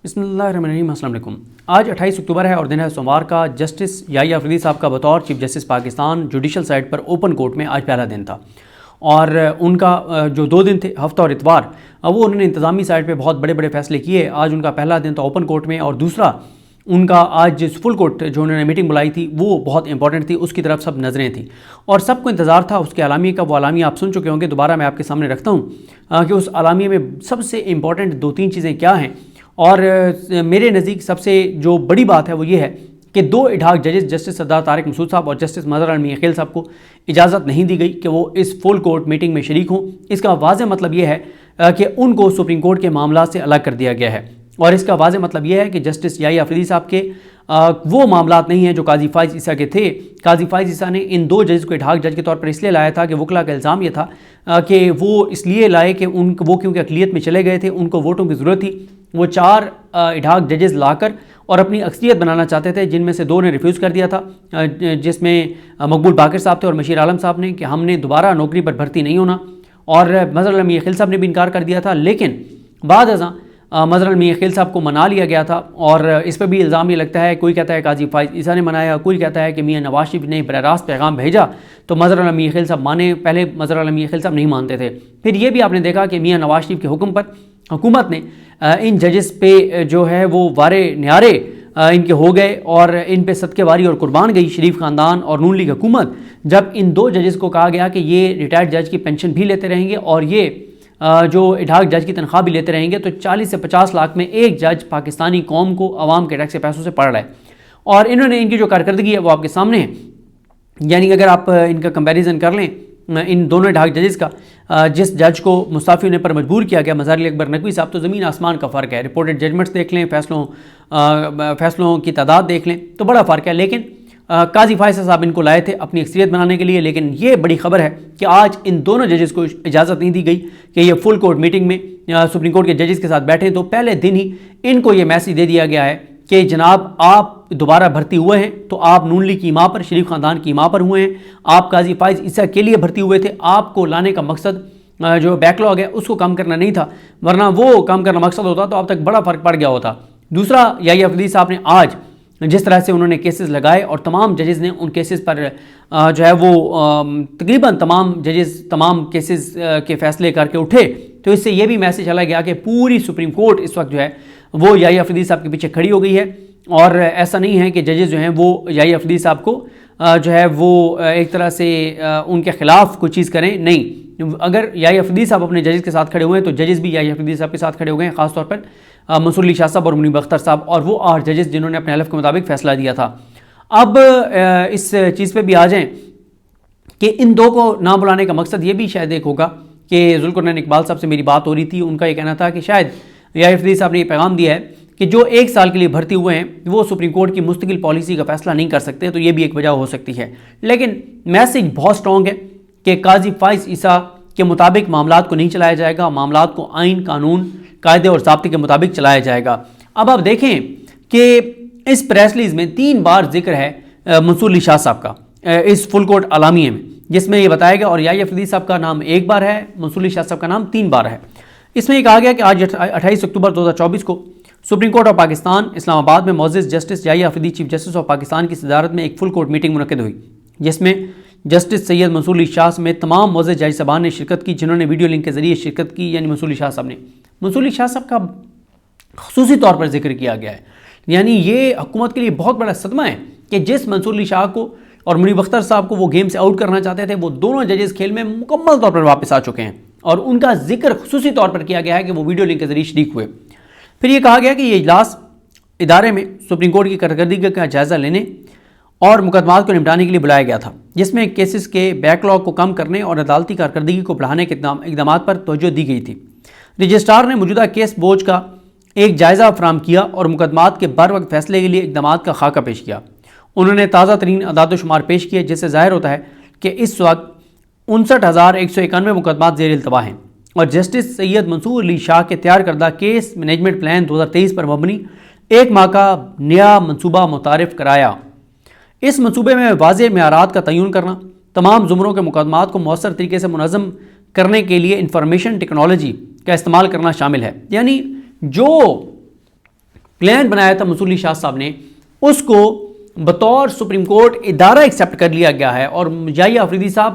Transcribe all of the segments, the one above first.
بسم اللہ الرحمن الرحیم۔ السلام علیکم۔ آج 28 اکتوبر ہے اور دن ہے سوموار کا۔ جسٹس یحییٰ افریدی صاحب کا بطور chief justice Pakistan judicial site پر اوپن کورٹ میں آج پہلا دن تھا، اور ان کا جو 2 دن تھے، ہفتہ اور اتوار، وہ انہوں نے انتظامی سائٹ پہ بہت بڑے فیصلے کیے۔ آج ان کا پہلا دن تھا اوپن کورٹ میں، اور دوسرا ان کا آج فل کورٹ جو انہوں نے میٹنگ بلائی تھی وہ بہت امپورٹنٹ تھی، اس کی طرف سب نظریں تھیں اور سب کو انتظار تھا اس کے اعلامیے کا۔ وہ اعلامیہ آپ سن چکے ہوں گے، دوبارہ میں آپ کے سامنے رکھتا ہوں کہ اس اعلامیے میں سب سے امپورٹنٹ 2-3 چیزیں کیا ہیں، اور میرے نزدیک سب سے جو بڑی بات ہے وہ یہ ہے کہ 2 ایڈہاک ججز جسٹس سردار طارق مسعود صاحب اور جسٹس مظہر علی میاں خیل صاحب کو اجازت نہیں دی گئی کہ وہ اس فل کورٹ میٹنگ میں شریک ہوں۔ اس کا واضح مطلب یہ ہے کہ ان کو سپریم کورٹ کے معاملات سے الگ کر دیا گیا ہے، اور اس کا واضح مطلب یہ ہے کہ جسٹس یحییٰ افریدی صاحب کے وہ معاملات نہیں ہیں جو قاضی فائز عیسیٰ کے تھے۔ قاضی فائز عیسیٰ نے ان 2 ججز کو ایڈہاک جج کے طور پر اس لیے لایا تھا کہ وکلا کا الزام یہ تھا کہ وہ اس لیے لائے کہ وہ کیونکہ اقلیت میں چلے گئے تھے، ان کو ووٹوں کی ضرورت تھی، وہ 4 ایڈہاک ججز لا کر اور اپنی اکثریت بنانا چاہتے تھے، جن میں سے 2 نے ریفیوز کر دیا تھا، جس میں مقبول باقر صاحب تھے اور مشیر عالم صاحب نے، کہ ہم نے دوبارہ نوکری پر بھرتی نہیں ہونا، اور مظہر علی میاں خیل صاحب نے بھی انکار کر دیا تھا۔ لیکن بعد ازاں مظہر علی میاں خیل صاحب کو منا لیا گیا تھا، اور اس پہ بھی الزام یہ لگتا ہے، کوئی کہتا ہے قاضی فائز عیسیٰ نے منایا، کوئی کہتا ہے کہ میاں نواز شریف نے براہ راست پیغام بھیجا تو مظہر علی میاں خیل صاحب مانے۔ پہلے مظہر علی میاں خیل صاحب نہیں مانتے تھے، پھر یہ بھی آپ نے دیکھا کہ میاں نواز شریف کے حکم پر حکومت نے ان ججز پہ جو ہے وہ وارے نیارے ان کے ہو گئے، اور ان پہ صدقے واری اور قربان گئی شریف خاندان اور نون لیگ حکومت، جب ان 2 ججز کو کہا گیا کہ یہ ریٹائرڈ جج کی پینشن بھی لیتے رہیں گے اور یہ جو ایڈہاک جج کی تنخواہ بھی لیتے رہیں گے، تو 40 سے 50 لاکھ میں ایک جج پاکستانی قوم کو عوام کے ٹیکس کے پیسوں سے پڑ رہا ہے، اور انہوں نے ان کی جو کارکردگی ہے وہ آپ کے سامنے ہے۔ یعنی اگر آپ ان کا کمپیریزن کر لیں ان دونوں ایڈہاک ججز کا، جس جج کو مستعفی ہونے پر مجبور کیا گیا مظہر علی اکبر نقوی صاحب، تو زمین آسمان کا فرق ہے۔ رپورٹڈ ججمنٹس دیکھ لیں، فیصلوں کی تعداد دیکھ لیں تو بڑا فرق ہے، لیکن قاضی فائز صاحب ان کو لائے تھے اپنی اکثریت بنانے کے لیے۔ لیکن یہ بڑی خبر ہے کہ آج ان دونوں ججز کو اجازت نہیں دی گئی کہ یہ فل کورٹ میٹنگ میں سپریم کورٹ کے ججز کے ساتھ بیٹھیں، تو پہلے دن ہی ان کو یہ میسیج دے دیا گیا ہے کہ جناب آپ دوبارہ بھرتی ہوئے ہیں تو آپ نون لیگ کی ماں پر، شریف خاندان کی ماں پر ہوئے ہیں، آپ قاضی فائز عیسیٰ کے لیے بھرتی ہوئے تھے، آپ کو لانے کا مقصد جو بیک لاگ ہے اس کو کم کرنا نہیں تھا، ورنہ وہ کم کرنا مقصد ہوتا تو اب تک بڑا فرق پڑ گیا ہوتا۔ دوسرا، یحییٰ افریدی صاحب نے آج جس طرح سے انہوں نے کیسز لگائے اور تمام ججز نے ان کیسز پر جو ہے وہ تقریباً تمام ججز تمام کیسز کے فیصلے کر کے اٹھے، تو اس سے یہ بھی میسیج چلا گیا کہ پوری سپریم کورٹ اس وقت جو ہے وہ یحییٰ افریدی صاحب کے پیچھے کھڑی ہو گئی ہے، اور ایسا نہیں ہے کہ ججز جو ہیں وہ یحییٰ افریدی صاحب کو جو ہے وہ ایک طرح سے ان کے خلاف کوئی چیز کریں، نہیں۔ اگر یحییٰ افریدی صاحب اپنے ججز کے ساتھ کھڑے ہوئے ہیں تو ججز بھی یحییٰ افریدی صاحب کے ساتھ کھڑے ہو گئے ہیں، خاص طور پر منصور علی شاہ صاحب اور منیب اختر صاحب، اور وہ 8 ججز جنہوں نے اپنے حلف کے مطابق فیصلہ دیا تھا۔ اب اس چیز پہ بھی آ جائیں کہ ان 2 کو نہ بلانے کا مقصد یہ بھی شاید ایک ہوگا کہ ذوالقرنین اقبال صاحب سے میری بات ہو رہی تھی، ان کا یہ کہنا تھا کہ شاید یحییٰ افریدی صاحب نے یہ پیغام دیا ہے کہ جو 1 سال کے لیے بھرتی ہوئے ہیں وہ سپریم کورٹ کی مستقل پالیسی کا فیصلہ نہیں کر سکتے، تو یہ بھی ایک وجہ ہو سکتی ہے۔ لیکن میسیج بہت سٹرونگ ہے کہ قاضی فائز عیسیٰ کے مطابق معاملات کو نہیں چلایا جائے گا، معاملات کو آئین، قانون، قاعدے اور ضابطے کے مطابق چلایا جائے گا۔ اب آپ دیکھیں کہ اس پریس ریلیز میں 3 بار ذکر ہے منصور علی شاہ صاحب کا اس فل کورٹ اعلامیے میں، جس میں یہ بتایا گیا، اور یحییٰ افریدی صاحب کا نام 1 بار ہے، منصور علی شاہ صاحب کا نام 3 بار ہے۔ اس میں یہ کہا گیا کہ آج 28 اکتوبر 2024 کو سپریم کورٹ آف پاکستان اسلام آباد میں معزز justice Yahya Afridi chief justice of Pakistan کی صدارت میں ایک فل کورٹ میٹنگ منعقد ہوئی، جس میں جسٹس سید منصور علی شاہ سمیت تمام معزز جج صاحبان نے شرکت کی، جنہوں نے ویڈیو لنک کے ذریعے شرکت کی۔ یعنی منصور علی شاہ صاحب نے، منصور علی شاہ صاحب کا خصوصی طور پر ذکر کیا گیا ہے، یعنی یہ حکومت کے لیے بہت بڑا صدمہ ہے کہ جس منصور علی شاہ کو اور منیب اختر صاحب کو وہ گیم سے آؤٹ کرنا چاہتے تھے، وہ دونوں ججز کھیل میں مکمل طور پر واپس آ چکے ہیں، اور ان کا ذکر خصوصی طور پر کیا گیا ہے کہ وہ ویڈیو لنک کے ذریعے شریک ہوئے۔ پھر یہ کہا گیا کہ یہ اجلاس ادارے میں سپریم کورٹ کی کارکردگی کا جائزہ لینے اور مقدمات کو نمٹانے کے لیے بلایا گیا تھا، جس میں کیسز کے بیک لاگ کو کم کرنے اور عدالتی کارکردگی کو بڑھانے کے اقدامات پر توجہ دی گئی تھی۔ رجسٹرار نے موجودہ کیس بوجھ کا ایک جائزہ فراہم کیا اور مقدمات کے بر وقت فیصلے کے لیے اقدامات کا خاکہ پیش کیا۔ انہوں نے تازہ ترین اعداد و شمار پیش کیے، جس سے ظاہر ہوتا ہے کہ اس وقت 59,191 مقدمات زیر التوا ہیں، اور جسٹس سید منصور علی شاہ کے تیار کردہ کیس مینجمنٹ پلان 2023 پر مبنی 1 ماہ کا نیا منصوبہ متعارف کرایا۔ اس منصوبے میں واضح معیارات کا تعین کرنا، تمام زمروں کے مقدمات کو مؤثر طریقے سے منظم کرنے کے لیے انفارمیشن ٹیکنالوجی کا استعمال کرنا شامل ہے۔ یعنی جو پلان بنایا تھا منصور علی شاہ صاحب نے، اس کو بطور سپریم کورٹ ادارہ ایکسیپٹ کر لیا گیا ہے، اور یحییٰ آفریدی صاحب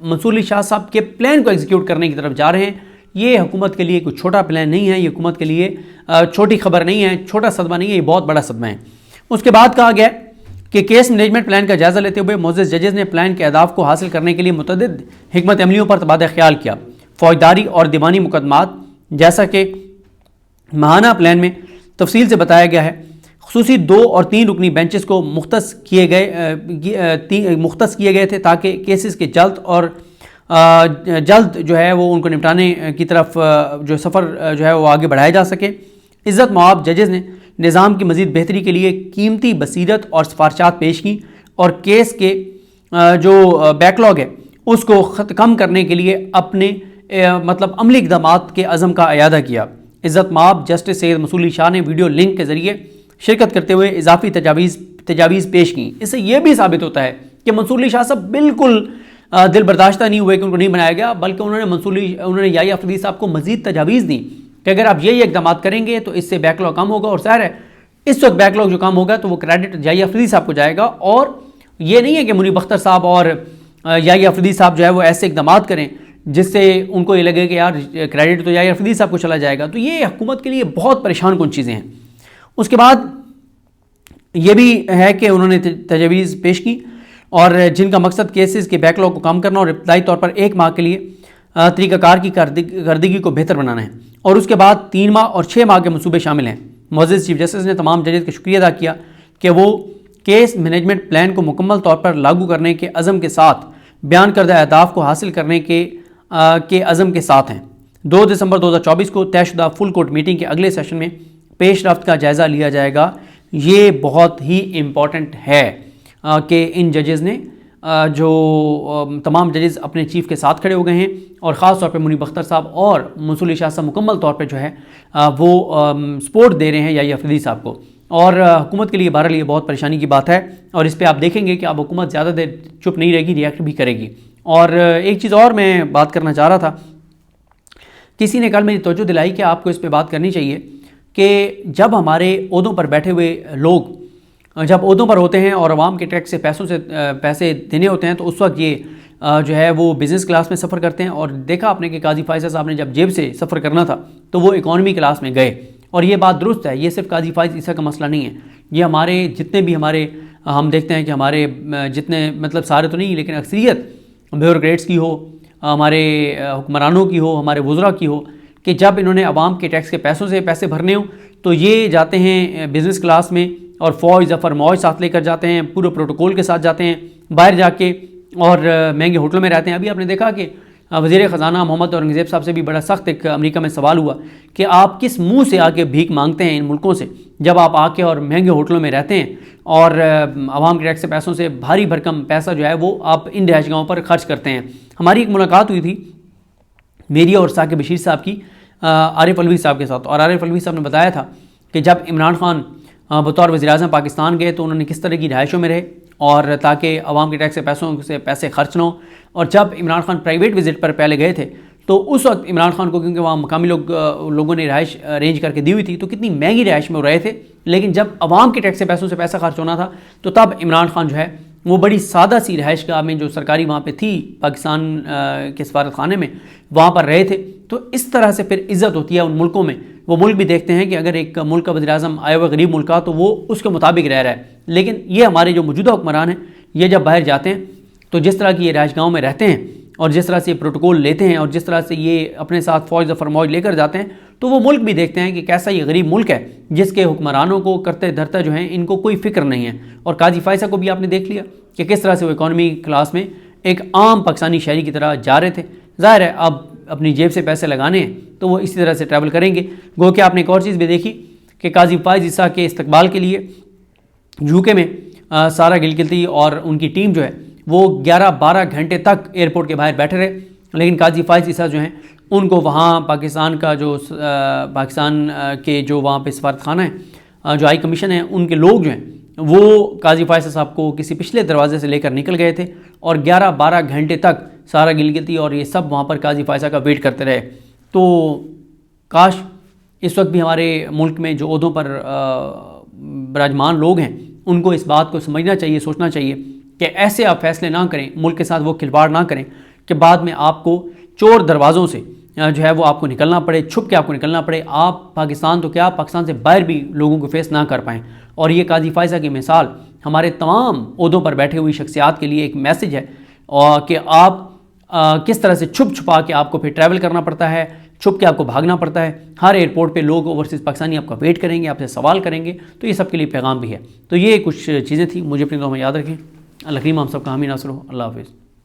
منصور علی شاہ صاحب کے پلان کو ایگزیکیوٹ کرنے کی طرف جا رہے ہیں۔ یہ حکومت کے لیے کوئی چھوٹا پلان نہیں ہے، یہ حکومت کے لیے چھوٹی خبر نہیں ہے، چھوٹا صدمہ نہیں ہے، یہ بہت بڑا صدمہ ہے۔ اس کے بعد کہا گیا کہ کیس مینجمنٹ پلان کا جائزہ لیتے ہوئے معزز ججز نے پلان کے اہداف کو حاصل کرنے کے لیے متعدد حکمت عملیوں پر تبادلہ خیال کیا۔ فوجداری اور دیوانی مقدمات جیسا کہ ماہانہ پلان میں تفصیل سے بتایا گیا ہے، خصوصی 2 اور 3 رکنی بینچز کو مختص کیے گئے تھے تاکہ کیسز کے جلد جو ہے وہ ان کو نپٹانے کی طرف جو سفر جو ہے وہ آگے بڑھایا جا سکے۔ عزت مآب ججز نے نظام کی مزید بہتری کے لیے قیمتی بصیرت اور سفارشات پیش کی، اور کیس کے جو بیک لاگ ہے اس کو کم کرنے کے لیے اپنے عملی اقدامات کے عزم کا اعادہ کیا۔ عزت مآب جسٹس سید منصور علی شاہ نے ویڈیو لنک کے ذریعے شرکت کرتے ہوئے اضافی تجاویز پیش کی۔ اس سے یہ بھی ثابت ہوتا ہے کہ منصور علی شاہ صاحب بالکل دل برداشتہ نہیں ہوئے کہ ان کو نہیں بنایا گیا، بلکہ انہوں نے یحییٰ آفریدی صاحب کو مزید تجاویز دیں کہ اگر آپ یہ اقدامات کریں گے تو اس سے بیک لاگ کم ہوگا، اور ظاہر ہے اس وقت بیک لاگ جو کم ہوگا تو وہ کریڈٹ یحییٰ آفریدی صاحب کو جائے گا، اور یہ نہیں ہے کہ منیب اختر صاحب اور یحییٰ آفریدی صاحب جو ہے وہ ایسے اقدامات کریں جس سے ان کو یہ لگے کہ یار کریڈٹ تو یحییٰ آفریدی صاحب کو چلا جائے گا۔ تو یہ حکومت کے لیے بہت پریشان کن چیزیں ہیں۔ اس کے بعد یہ بھی ہے کہ انہوں نے تجاویز پیش کی، اور جن کا مقصد کیسز کے بیک لاگ کو کم کرنا اور ابتدائی طور پر 1 ماہ کے لیے طریقہ کار کی کارکردگی کو بہتر بنانا ہے، اور اس کے بعد 3 ماہ اور 6 ماہ کے منصوبے شامل ہیں۔ معزز چیف جسٹس نے تمام ججز کا شکریہ ادا کیا کہ وہ کیس مینجمنٹ پلان کو مکمل طور پر لاگو کرنے کے عزم کے ساتھ بیان کردہ اہداف کو حاصل کرنے کے عزم کے ساتھ ہیں۔ 2 دسمبر 2024 کو طے شدہ فل کورٹ میٹنگ کے اگلے سیشن میں پیش رفت کا جائزہ لیا جائے گا۔ یہ بہت ہی امپورٹنٹ ہے کہ ان ججز نے جو تمام ججز اپنے چیف کے ساتھ کھڑے ہو گئے ہیں، اور خاص طور پہ منیب اختر صاحب اور منصور علی شاہ صاحب مکمل طور پہ جو ہے وہ سپورٹ دے رہے ہیں یحییٰ آفریدی صاحب کو، اور حکومت کے لیے بہرحال یہ بہت پریشانی کی بات ہے، اور اس پہ آپ دیکھیں گے کہ اب حکومت زیادہ دیر چپ نہیں رہے گی، ریئیکٹ بھی کرے گی۔ اور ایک چیز اور میں بات کرنا چاہ رہا تھا، کسی نے کل میری توجہ دلائی کہ آپ کو اس پہ بات کرنی چاہیے کہ جب ہمارے عہدوں پر بیٹھے ہوئے لوگ جب عہدوں پر ہوتے ہیں اور عوام کے ٹیکس سے پیسے دینے ہوتے ہیں، تو اس وقت یہ جو ہے وہ بزنس کلاس میں سفر کرتے ہیں، اور دیکھا آپ نے کہ قاضی فائز صاحب نے جب جیب سے سفر کرنا تھا تو وہ اکانومی کلاس میں گئے، اور یہ بات درست ہے، یہ صرف قاضی فائز عیسیٰ کا مسئلہ نہیں ہے، یہ ہمارے جتنے بھی ہم دیکھتے ہیں کہ ہمارے جتنے سارے تو نہیں لیکن اکثریت بیوروکریٹس کی ہو، ہمارے حکمرانوں کی ہو، ہمارے وزراء کی ہو، کہ جب انہوں نے عوام کے ٹیکس کے پیسوں سے پیسے بھرنے ہوں تو یہ جاتے ہیں بزنس کلاس میں، اور فوج ظفر موج ساتھ لے کر جاتے ہیں، پورے پروٹوکول کے ساتھ جاتے ہیں، باہر جا کے اور مہنگے ہوٹلوں میں رہتے ہیں۔ ابھی آپ نے دیکھا کہ وزیر خزانہ محمد اورنگزیب صاحب سے بھی بڑا سخت ایک امریکہ میں سوال ہوا کہ آپ کس منہ سے آ کے بھیک مانگتے ہیں ان ملکوں سے، جب آپ آ کے اور مہنگے ہوٹلوں میں رہتے ہیں اور عوام کے ٹیکس کے پیسوں سے بھاری بھرکم پیسہ جو ہے وہ آپ ان رہائش گاہوں پر خرچ کرتے ہیں۔ ہماری ایک ملاقات ہوئی تھی میری اور ثاقب بشیر صاحب کی عارف علوی صاحب کے ساتھ، اور عارف علوی صاحب نے بتایا تھا کہ جب عمران خان بطور وزیر اعظم پاکستان گئے تو انہوں نے کس طرح کی رہائشوں میں رہے، اور تاکہ عوام کے ٹیکس کے پیسوں سے پیسے خرچ نہ ہو، اور جب عمران خان پرائیویٹ وزٹ پر پہلے گئے تھے تو اس وقت عمران خان کو کیونکہ وہاں مقامی لوگوں نے رہائش ارینج کر کے دی ہوئی تھی تو کتنی مہنگی رہائش میں وہ رہے تھے، لیکن جب عوام کے ٹیکس کے پیسوں سے پیسہ خرچ ہونا تھا تو تب عمران خان جو ہے وہ بڑی سادہ سی رہائش گاہ میں جو سرکاری وہاں پہ تھی پاکستان کے سفارت خانے میں وہاں پر رہے تھے۔ تو اس طرح سے پھر عزت ہوتی ہے ان ملکوں میں، وہ ملک بھی دیکھتے ہیں کہ اگر ایک ملک کا وزیر اعظم آیا ہوا غریب ملک کا تو وہ اس کے مطابق رہ رہا ہے، لیکن یہ ہمارے جو موجودہ حکمران ہیں یہ جب باہر جاتے ہیں تو جس طرح کی یہ رہائش گاہوں میں رہتے ہیں اور جس طرح سے یہ پروٹوکول لیتے ہیں اور جس طرح سے یہ اپنے ساتھ فوج ظفر موج لے کر جاتے ہیں تو وہ ملک بھی دیکھتے ہیں کہ کیسا یہ غریب ملک ہے جس کے حکمرانوں کو کرتے دھرتے جو ہیں ان کو کوئی فکر نہیں ہے۔ اور قاضی فائزہ کو بھی آپ نے دیکھ لیا کہ کس طرح سے وہ اکانومی کلاس میں ایک عام پاکستانی شہری کی طرح جا رہے تھے۔ ظاہر ہے اب اپنی جیب سے پیسے لگانے ہیں تو وہ اسی طرح سے ٹریول کریں گے۔ گو کہ آپ نے ایک اور چیز بھی دیکھی کہ قاضی فائز عیسیٰ کے استقبال کے لیے UK میں سارا گلگتی اور ان کی ٹیم جو ہے وہ 11-12 گھنٹے تک ایئرپورٹ کے باہر بیٹھے رہے، لیکن قاضی فائز عیسیٰ جو ہیں ان کو وہاں پاکستان کے جو وہاں پہ سفارت خانہ ہے جو ہائی کمیشن ہے ان کے لوگ جو ہیں وہ قاضی فائز صاحب کو کسی پچھلے دروازے سے لے کر نکل گئے تھے، اور 11-12 گھنٹے تک سارا گلگتی اور یہ سب وہاں پر قاضی فائزہ کا ویٹ کرتے رہے۔ تو کاش اس وقت بھی ہمارے ملک میں جو عہدوں پر براجمان لوگ ہیں ان کو اس بات کو سمجھنا چاہیے، سوچنا چاہیے کہ ایسے آپ فیصلے نہ کریں، ملک کے ساتھ وہ کھلواڑ نہ کریں کہ بعد میں آپ کو چور دروازوں سے جو ہے وہ آپ کو نکلنا پڑے، چھپ کے آپ کو نکلنا پڑے، آپ پاکستان تو کیا پاکستان سے باہر بھی لوگوں کو فیس نہ کر پائیں۔ اور یہ قاضی فائزہ کی مثال ہمارے تمام عہدوں پر بیٹھے ہوئی شخصیات کے لیے ایک میسج ہے کہ آپ کس طرح سے چھپ چھپا کے آپ کو پھر ٹریول کرنا پڑتا ہے، چھپ کے آپ کو بھاگنا پڑتا ہے، ہر ایئرپورٹ پہ لوگ اوورسیز پاکستانی آپ کا ویٹ کریں گے، آپ سے سوال کریں گے، تو یہ سب کے لیے پیغام بھی ہے۔ تو یہ کچھ چیزیں تھیں، مجھے اپنی دعاؤں میں یاد رکھیں۔ اللہ کریم ہم سب کا حامی ناصر ہو۔ اللہ حافظ۔